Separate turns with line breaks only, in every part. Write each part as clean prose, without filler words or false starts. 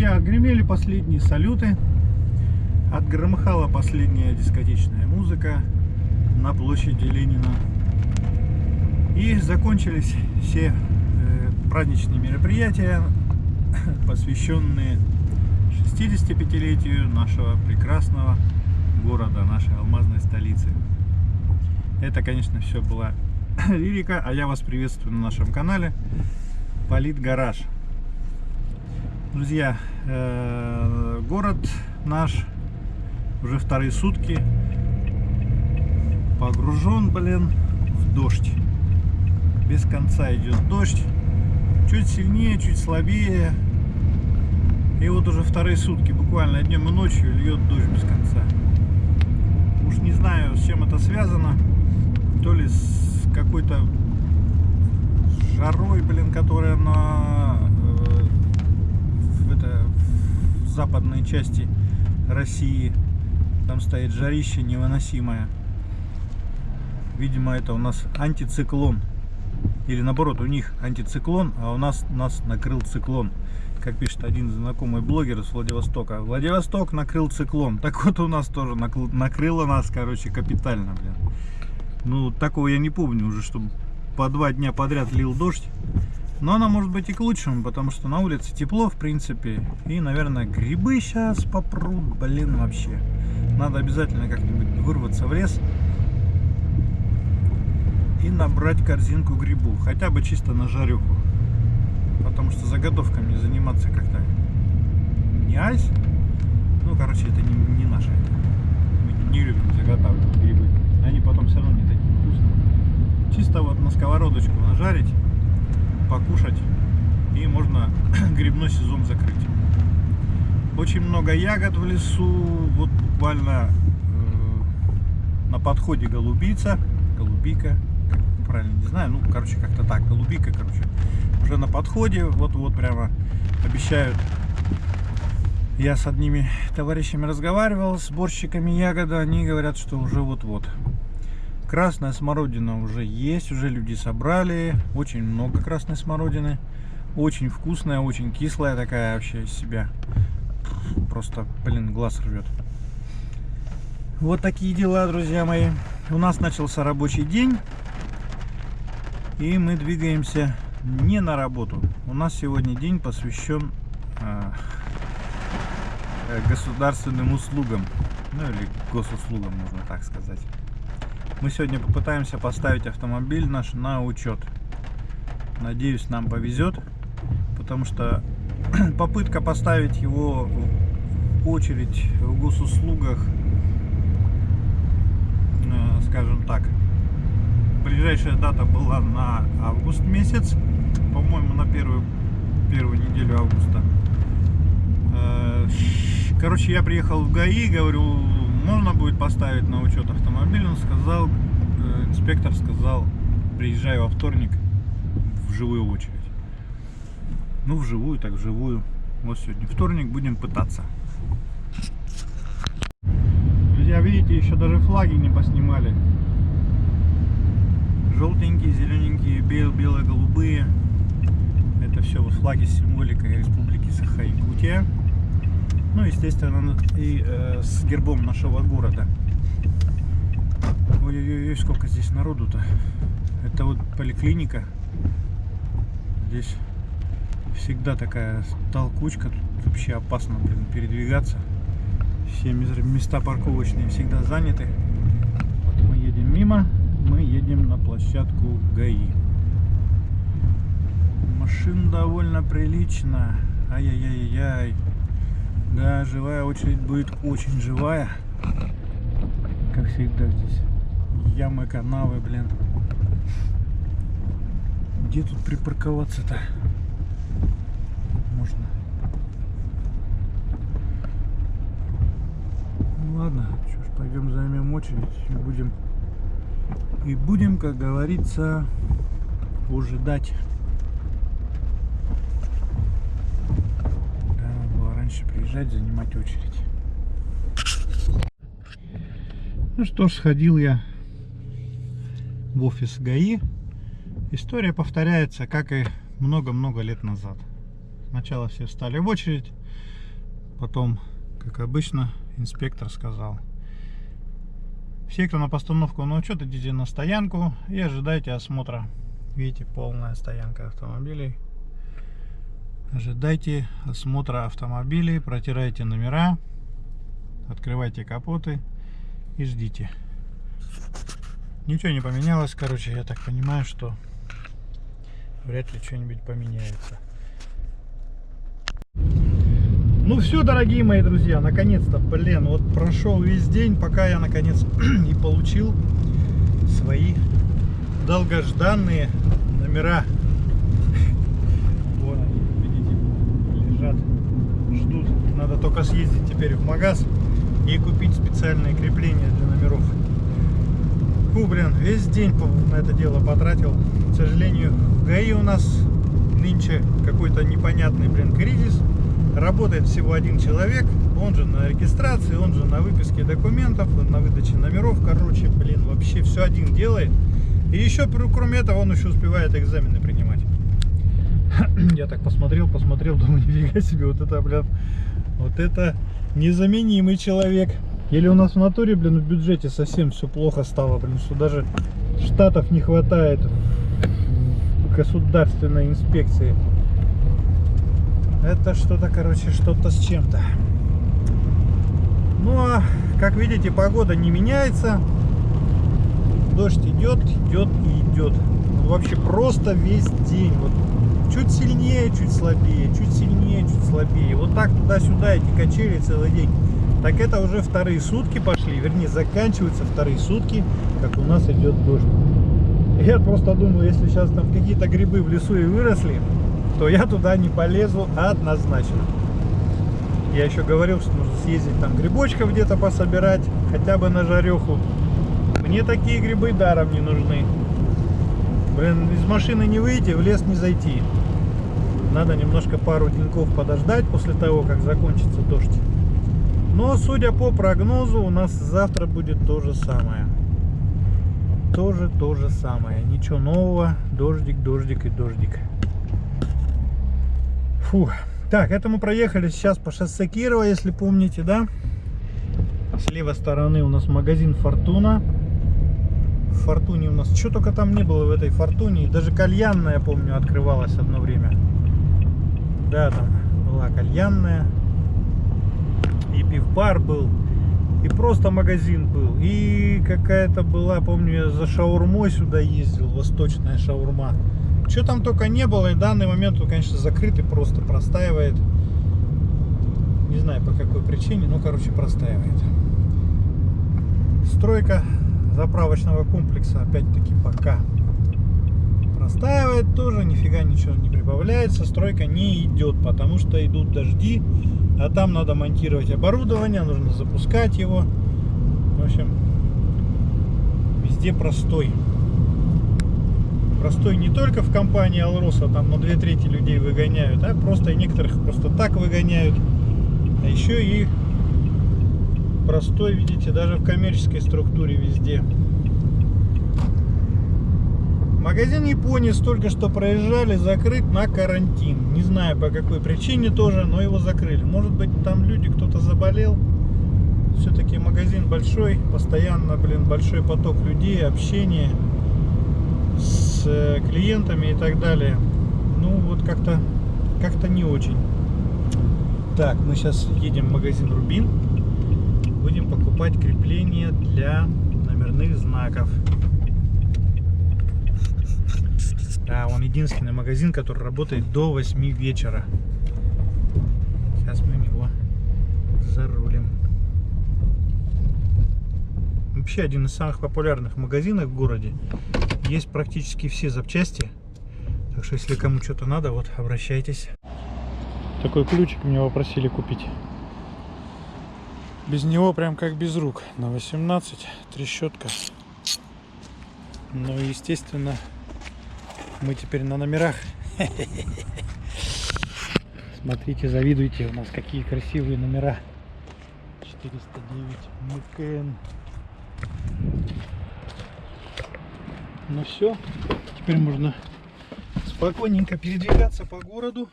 Друзья, отгремели последние салюты, отгромыхала последняя дискотечная музыка на площади Ленина. И закончились все праздничные мероприятия, посвященные 65-летию нашего прекрасного города, нашей алмазной столицы. Это, конечно, все была лирика, а я вас приветствую на нашем канале Политгараж. Друзья, город наш уже вторые сутки погружен, в дождь. Без конца идет дождь, чуть сильнее, чуть слабее. И вот уже вторые сутки, буквально днем и ночью, льет дождь без конца. Уж не знаю, с чем это связано. То ли с какой-то жарой, которая в западной части России. Там стоит жарище невыносимое. Видимо, это у нас антициклон. Или наоборот, у них антициклон, а у нас накрыл циклон. Как пишет один знакомый блогер из Владивостока. Владивосток накрыл циклон. Так вот, у нас тоже накрыло нас, капитально, Ну, такого я не помню уже, чтобы по 2 дня подряд лил дождь. Но она может быть и к лучшему, потому что на улице тепло, в принципе. И, наверное, грибы сейчас попрут, вообще. Надо обязательно как-нибудь вырваться в лес и набрать корзинку грибов. Хотя бы чисто на жарюху. Потому что заготовками заниматься как-то не айс. Ну, это не наше. Мы не любим заготавливать грибы. Они потом все равно не такие вкусные. Чисто вот на сковородочку нажарить, покушать, и можно грибной сезон закрыть. Очень много ягод в лесу. Вот буквально на подходе голубика, правильно не знаю, как-то так, голубика, уже на подходе, вот прямо обещают. Я с одними товарищами разговаривал, сборщиками ягоды, они говорят, что уже вот-вот. Красная смородина уже есть, уже люди собрали, очень много красной смородины, очень вкусная, очень кислая такая вообще из себя, просто, глаз рвет. Вот такие дела, друзья мои. У нас начался рабочий день, и мы двигаемся не на работу. У нас сегодня день посвящен государственным услугам, или госуслугам, можно так сказать. Мы сегодня попытаемся поставить автомобиль наш на учет. Надеюсь, нам повезет, потому что попытка поставить его в очередь в госуслугах, скажем так, ближайшая дата была на август месяц, по-моему, на первую неделю августа. Я приехал в ГАИ, говорю, можно будет поставить на учет автомобиль. Он сказал, инспектор сказал, приезжай во вторник в живую очередь. Ну, вживую, так вживую. Вот сегодня вторник, будем пытаться. Друзья, видите, еще даже флаги не поснимали. Желтенькие, зелененькие, бело-голубые. Это все вот флаги с символикой Республики Саха-Якутия. Ну, естественно, и с гербом нашего города. Ой-ой-ой, сколько здесь народу-то. Это вот поликлиника. Здесь всегда такая толкучка. Тут вообще опасно, передвигаться. Все места парковочные всегда заняты. Вот мы едем мимо. Мы едем на площадку ГАИ. Машин довольно прилично. Ай-яй-яй-яй. Да, живая очередь будет очень живая. Как всегда здесь. Ямы, канавы, Где тут припарковаться-то? Можно. Ну ладно, что ж, пойдем займем очередь и будем, как говорится, ожидать. Приезжать, занимать очередь. Ну что ж, сходил я в офис ГАИ. История повторяется, как и много-много лет назад. Сначала все встали в очередь, Потом, как обычно, инспектор сказал: все, кто на постановку на учет, идите на стоянку и ожидайте осмотра. Видите, полная стоянка автомобилей. Ожидайте осмотра автомобилей, протирайте номера, открывайте капоты и ждите. Ничего не поменялось, короче, я так понимаю, что вряд ли что-нибудь поменяется. Ну все, дорогие мои друзья, наконец-то, блин, вот прошел весь день, пока я наконец и получил свои долгожданные номера. Вот они, видите, лежат, ждут. Надо только съездить теперь в магаз и купить специальные крепления для номеров. Фу, блин, весь день на это дело потратил. К сожалению, в ГАИ у нас нынче какой-то непонятный, блин, кризис. Работает всего один человек, он же на регистрации, он же на выписке документов, на выдаче номеров, короче, блин, вообще все один делает. И еще, кроме этого, он еще успевает экзамены принимать. Я так посмотрел, думаю, нифига себе, вот это, блин, вот это незаменимый человек. Или у нас в натуре, блин, в бюджете совсем все плохо стало, блин, что даже штатов не хватает в государственной инспекции. Это что-то, короче, что-то с чем-то. Ну, а, как видите, погода не меняется. Дождь идет, идет и идет. Вообще просто весь день. Вот чуть сильнее, чуть слабее, чуть сильнее, чуть слабее. Вот так туда-сюда эти качели целый день. Так это уже вторые сутки пошли. Вернее, заканчиваются вторые сутки, как у нас идет дождь. Я просто думаю, если сейчас там какие-то грибы в лесу и выросли, то я туда не полезу однозначно. Я еще говорил, что нужно съездить там грибочков где-то пособирать, хотя бы на жареху. Мне такие грибы даром не нужны. Блин, из машины не выйти, в лес не зайти. Надо немножко пару деньков подождать после того, как закончится дождь. Но, судя по прогнозу, у нас завтра будет то же самое. Тоже то же самое. Ничего нового. Дождик, дождик и дождик. Фу. Так, это мы проехали сейчас по шоссе Кирова, если помните, да? С левой стороны у нас магазин Фортуна. В Фортуне у нас что только там не было в этой Фортуне. Даже кальянная, помню, открывалась одно время. Да, там была кальянная. И пив-бар был. И просто магазин был. И какая-то была, помню, я за шаурмой сюда ездил. Восточная шаурма. Что там только не было, и в данный момент он, конечно, закрыт и просто простаивает. Не знаю по какой причине, но, короче, простаивает. Стройка заправочного комплекса, опять-таки, пока простаивает тоже, нифига ничего не прибавляется. Стройка не идет, потому что идут дожди, а там надо монтировать оборудование, нужно запускать его. В общем, везде простой. Простой не только в компании Алроса, там на 2/3 людей выгоняют, а просто и некоторых просто так выгоняют. А еще и простой, видите, даже в коммерческой структуре везде. Магазин Японец только что проезжали, закрыт на карантин. Не знаю по какой причине тоже, но его закрыли. Может быть, там люди, кто-то заболел. Все-таки магазин большой, постоянно, блин, большой поток людей, общение с клиентами и так далее. Ну вот как-то не очень. Так, мы сейчас едем в магазин Рубин. Будем покупать крепления для номерных знаков. Да, он единственный магазин, который работает до 8 вечера. Сейчас мы в него зарулим. Вообще один из самых популярных магазинов в городе. Есть практически все запчасти. Так что если кому что-то надо, вот обращайтесь. Такой ключик меня попросили купить. Без него прям как без рук. На 18 трещотка. Ну и естественно мы теперь на номерах. Смотрите, завидуйте, у нас какие красивые номера. 409 МКН. Ну все, теперь можно спокойненько передвигаться по городу.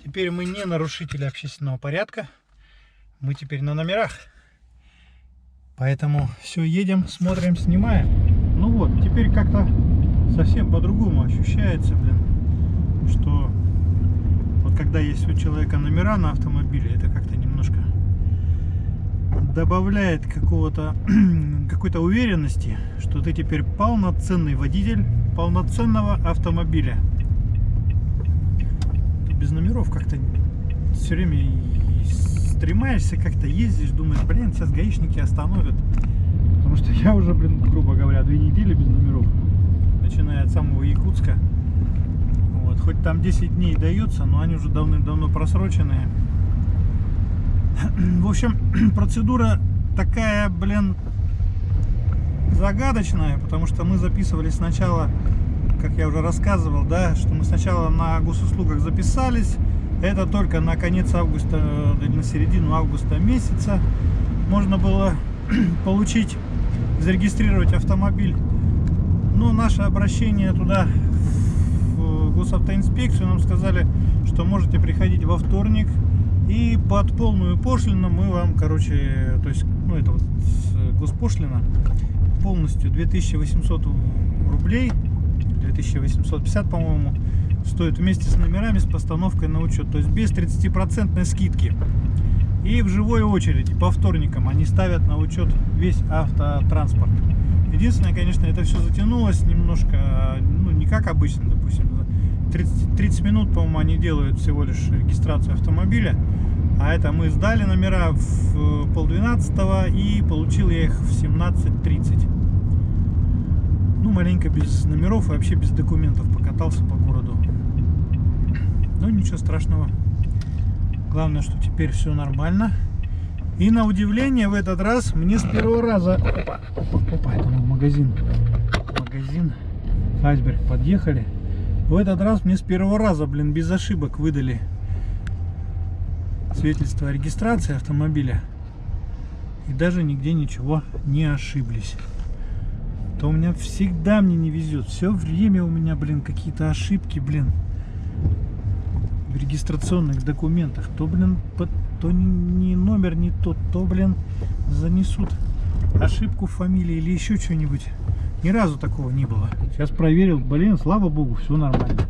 Теперь мы не нарушители общественного порядка. Мы теперь на номерах. Поэтому все, едем, смотрим, снимаем. Ну вот, теперь как-то совсем по-другому ощущается, блин, что вот когда есть у человека номера на автомобиле, это как-то немножко добавляет какой-то уверенности, что ты теперь полноценный водитель полноценного автомобиля. Без номеров как-то все время стремаешься, как-то ездишь, думаешь, блин, сейчас гаишники остановят. Потому что я уже, блин, грубо говоря, 2 недели без номеров, начиная от самого Якутска. Вот, хоть там 10 дней дается, но они уже давным-давно просроченные. В общем, процедура такая, блин, загадочная, потому что мы записывались сначала, как я уже рассказывал, да, что мы сначала на госуслугах записались. Это только на конец августа, на середину августа месяца можно было получить, зарегистрировать автомобиль. Но наше обращение туда, в госавтоинспекцию, нам сказали, что можете приходить во вторник. И под полную пошлину мы вам, короче, то есть, ну это вот госпошлина, полностью 2800 рублей, 2850, по-моему, стоит вместе с номерами, с постановкой на учет, то есть без 30% скидки. И в живой очереди по вторникам они ставят на учет весь автотранспорт. Единственное, конечно, это все затянулось немножко, ну не как обычно, допустим, 30 минут, по-моему, они делают всего лишь регистрацию автомобиля. А это мы сдали номера в 11:30 и получил я их в 17:30. Ну, маленько без номеров и вообще без документов покатался по городу. Ну, ничего страшного. Главное, что теперь все нормально. И на удивление в этот раз мне с первого раза... Опа, это мы в магазин. Айсберг подъехали. В этот раз мне с первого раза, блин, без ошибок выдали свидетельство о регистрации автомобиля. И даже нигде ничего не ошиблись. То у меня всегда мне не везет. Все время у меня, блин, какие-то ошибки, блин, в регистрационных документах. То, блин, то не номер не тот, то, блин, занесут ошибку в фамилии или еще что-нибудь. Ни разу такого не было. Сейчас проверил, блин, слава богу, все нормально.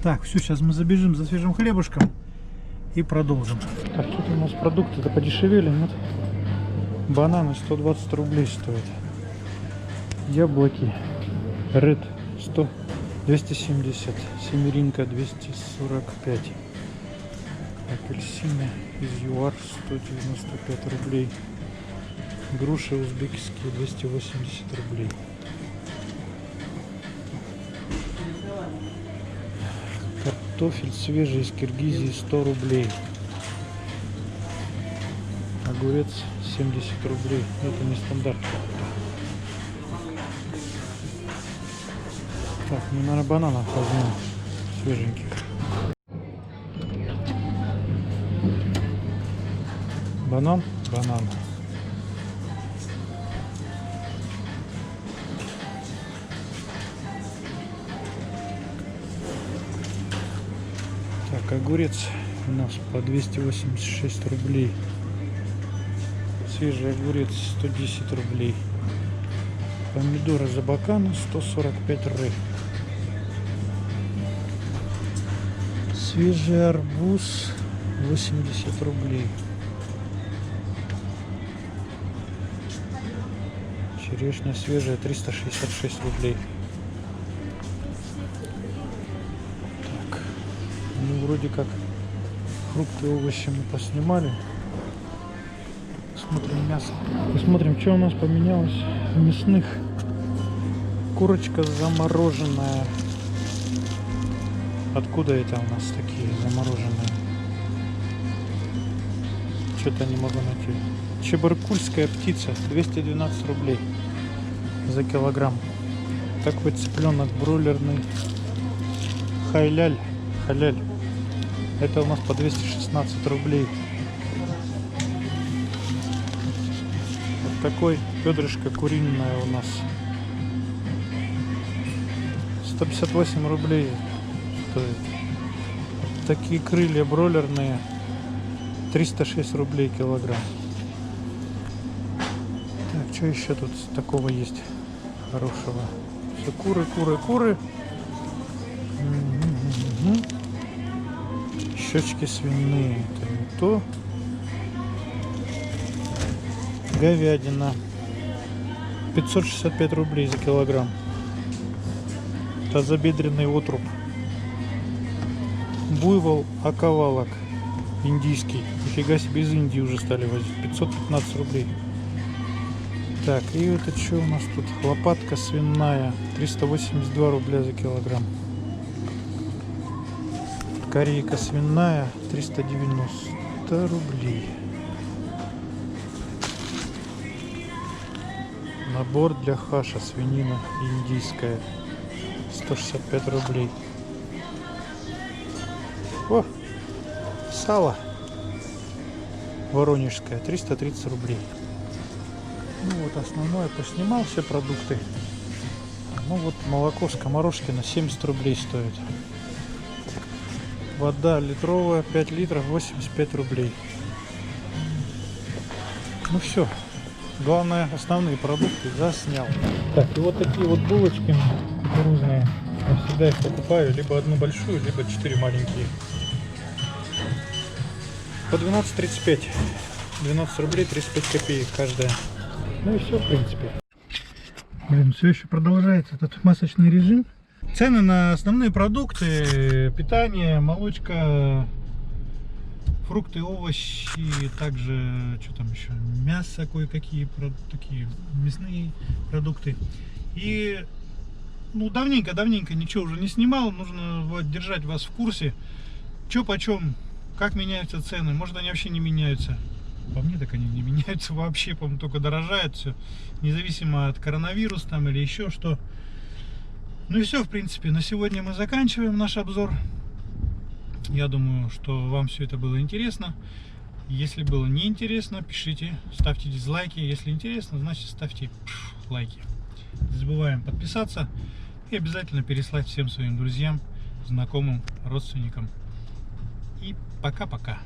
Так, все, сейчас мы забежим за свежим хлебушком и продолжим. Так, тут у нас продукты-то подешевели, нет? Бананы 120 рублей стоят. Яблоки Red 270, семеринка 245, апельсины из ЮАР 195 рублей, груши узбекские 280 рублей. Картофель свежий из Киргизии 100 рублей. Огурец 70 рублей. Это не стандарт. Так, ну, наверное, бананов возьмем свеженьких. Банан. Так, огурец у нас по 286 рублей. Свежий огурец 110 рублей. Помидоры Забакана 145 рублей. Свежий арбуз 80 рублей. Черешня свежая 366 рублей. Так, ну вроде как фрукты и овощи мы поснимали. Смотрим мясо. Посмотрим, что у нас поменялось в мясных. Курочка замороженная. Откуда это у нас такие замороженные? Что-то не могу найти. Чебаркульская птица 212 рублей за килограмм. Такой цыпленок бройлерный халяль. Это у нас по 216 рублей. Вот такой бедрышко куриное у нас 158 рублей стоит. Такие крылья бройлерные 306 рублей килограмм. Так, что еще тут такого есть хорошего? Все куры, куры, куры. Щечки свиные. Это не то. Говядина. 565 рублей за килограмм. Тазобедренный отруб. Буйвол оковалок. Индийский. Нифига себе, из Индии уже стали возить. 515 рублей. Так, и это что у нас тут? Лопатка свиная. 382 рубля за килограмм. Корейка свиная. 390 рублей. Набор для хаша. Свинина индийская. 165 рублей. О! Сало воронежское. 330 рублей. Ну вот основное поснимал все продукты. Ну вот молоко Скоморошкино 70 рублей стоит. Вода литровая 5 литров 85 рублей. Ну все. Главное, основные продукты заснял. Так, и вот такие вот булочки кукурузные. Я всегда их покупаю. Либо одну большую, либо 4 маленькие. По 12,35. 12 рублей 35 копеек каждая. Ну и все, в принципе. Блин, все еще продолжается этот масочный режим. Цены на основные продукты, питание, молочка, фрукты, овощи, также, что там еще, мясо, кое-какие, такие мясные продукты. И, ну, давненько ничего уже не снимал, нужно вот держать вас в курсе, что почем, как меняются цены, может они вообще не меняются. По мне так они не меняются вообще, по-моему, только дорожает все, независимо от коронавируса там или еще что. Ну и все, в принципе, на сегодня мы заканчиваем наш обзор. Я думаю, что вам все это было интересно. Если было неинтересно, пишите, ставьте дизлайки. Если интересно, значит ставьте лайки. Не забываем подписаться и обязательно переслать всем своим друзьям, знакомым, родственникам. И пока-пока.